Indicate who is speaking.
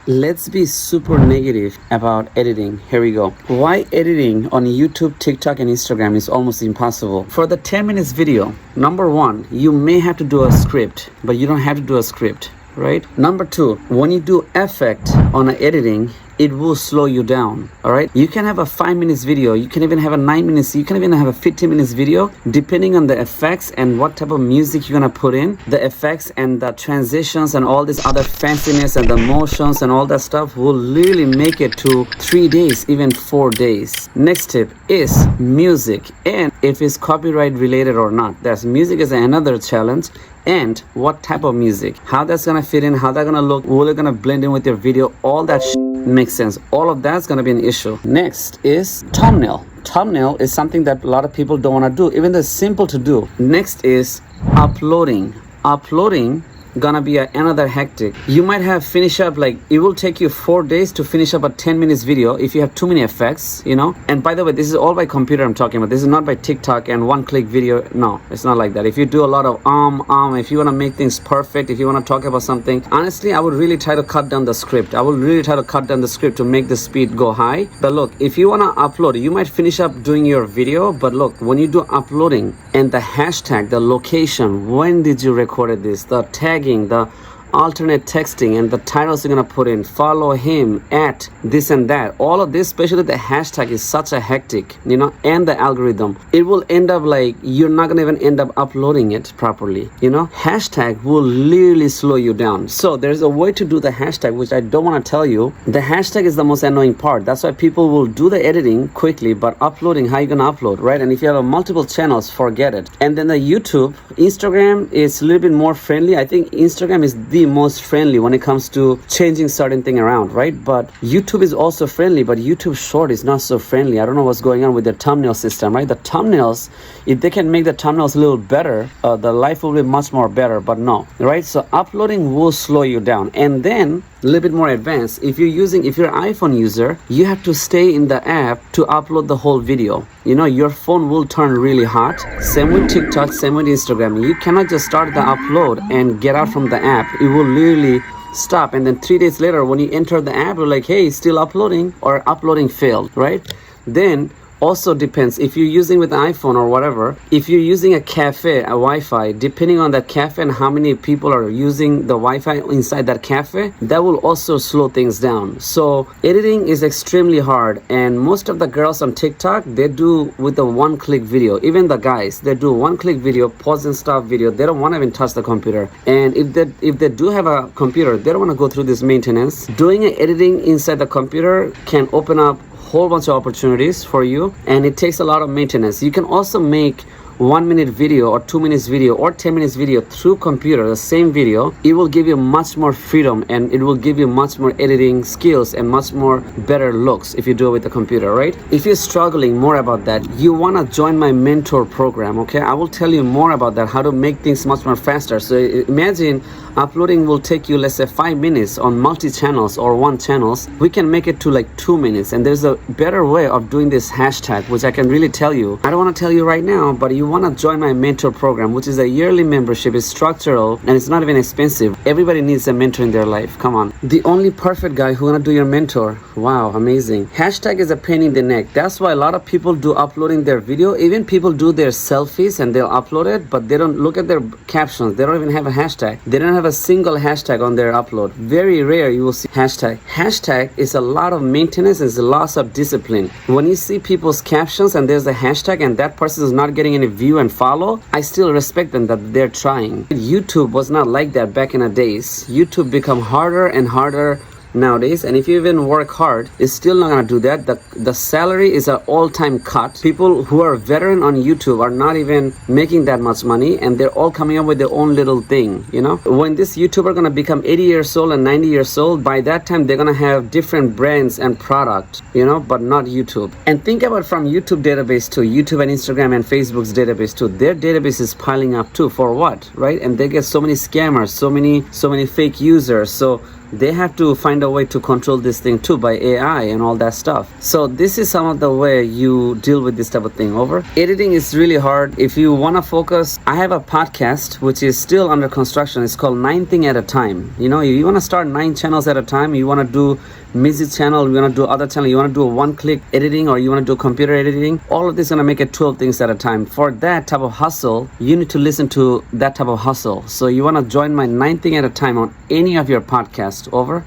Speaker 1: Let's be super negative about editing. Here we go. Why editing on YouTube, TikTok, and Instagram is almost impossible? For the 10 minutes video, number one, you may have to do a script, but you don't have to do a script, right? Number two, when you do effect on editing, it will slow you down. All right, you can have a 5 minutes video, you can even have a 9 minutes, you can even have a 15 minutes video, depending on the effects and what type of music you're gonna put in. The effects and the transitions and all this other fanciness and the motions and all that stuff will literally make it to 3 days, even 4 days. Next tip is music, and if it's copyright related or not. That's music is another challenge. And what type of music, how that's gonna fit in, how that's gonna look, will it gonna blend in with your video, all that makes sense. All of that's gonna be an issue. Next is thumbnail. Thumbnail is something that a lot of people don't wanna do, even though it's simple to do. Next is uploading. Uploading gonna be another hectic. You might have finish up, like it will take you 4 days to finish up a 10 minutes video if you have too many effects, you know. And by the way, this is all by computer I'm talking about. This is not by TikTok and one click video. No, it's not like that. If you do a lot of if you want to make things perfect, if you want to talk about something, honestly, I would really try to cut down the script. I would really try to cut down the script to make the speed go high. But look, if you want to upload, you might finish up doing your video, but look, when you do uploading and the hashtag, the location, when did you record this, the tagging, the alternate texting, and the titles you're gonna put in, follow him at this and that, all of this, especially the hashtag, is such a hectic, you know. And the algorithm, it will end up like you're not gonna even end up uploading it properly, you know. Hashtag will literally slow you down. So there's a way to do the hashtag, which I don't want to tell you. The hashtag is the most annoying part. That's why people will do the editing quickly, but uploading, how you gonna upload, right? And if you have multiple channels, forget it. And then the YouTube, Instagram is a little bit more friendly. I think Instagram is the most friendly when it comes to changing certain thing around, right? But YouTube is also friendly, but YouTube Short is not so friendly. I don't know what's going on with their thumbnail system, right? The thumbnails, if they can make the thumbnails a little better, the life will be much more better, but no, right? So uploading will slow you down. And then a little bit more advanced, if you're an iPhone user, you have to stay in the app to upload the whole video. You know, your phone will turn really hot. Same with TikTok, same with Instagram. You cannot just start the upload and get out from the app. It will literally stop, and then 3 days later when you enter the app, you're like, hey, still uploading, or uploading failed, right? Then also depends if you're using with an iPhone or whatever. If you're using a cafe, a Wi-Fi, depending on that cafe and how many people are using the Wi-Fi inside that cafe, that will also slow things down. So editing is extremely hard, and most of the girls on TikTok, they do with a one-click video. Even the guys, they do one-click video, pause and stop video. They don't want to even touch the computer. And if they do have a computer, they don't want to go through this maintenance. Doing editing inside the computer can open up whole bunch of opportunities for you, and it takes a lot of maintenance. You can also make 1 minute video or 2 minutes video or 10 minutes video through computer, the same video. It will give you much more freedom, and it will give you much more editing skills and much more better looks if you do it with the computer, right? If you're struggling more about that, you want to join my mentor program, okay? I will tell you more about that, how to make things much more faster. So imagine uploading will take you, let's say, 5 minutes on multi-channels or one channels. We can make it to like 2 minutes, and there's a better way of doing this hashtag, which I can really tell you. I don't want to tell you right now, but you want to join my mentor program, which is a yearly membership. It's structural and it's not even expensive. Everybody needs a mentor in their life. Come on. The only perfect guy who wanna do your mentor. Wow, amazing. Hashtag is a pain in the neck. That's why a lot of people do uploading their video. Even people do their selfies and they'll upload it, but they don't look at their captions. They don't even have a hashtag. They don't have a single hashtag on their upload. Very rare you will see hashtag. Hashtag is a lot of maintenance, it's a loss of discipline. When you see people's captions and there's a hashtag and that person is not getting any view and follow, I still respect them that they're trying. YouTube was not like that back in the days. YouTube become harder and harder nowadays, and if you even work hard, it's still not gonna do that. The salary is an all-time cut. People who are veteran on YouTube are not even making that much money, and they're all coming up with their own little thing, you know. When this YouTuber gonna become 80 years old and 90 years old, by that time they're gonna have different brands and product, you know, but not YouTube. And think about from YouTube database to YouTube and Instagram and Facebook's database too. Their database is piling up too. For what, right? And they get so many scammers, so many fake users. So they have to find a way to control this thing too by AI and all that stuff. So this is some of the way you deal with this type of thing. Over. Editing is really hard. If you want to focus, I have a podcast which is still under construction. It's called 9 Thing at a Time. You know, you want to start 9 channels at a time. You want to do music channel, you want to do other channel, you want to do a one-click editing, or you want to do computer editing. All of this is going to make it 12 things at a time. For that type of hustle, you need to listen to that type of hustle. So you want to join my 9 Thing at a Time on any of your podcasts. Over.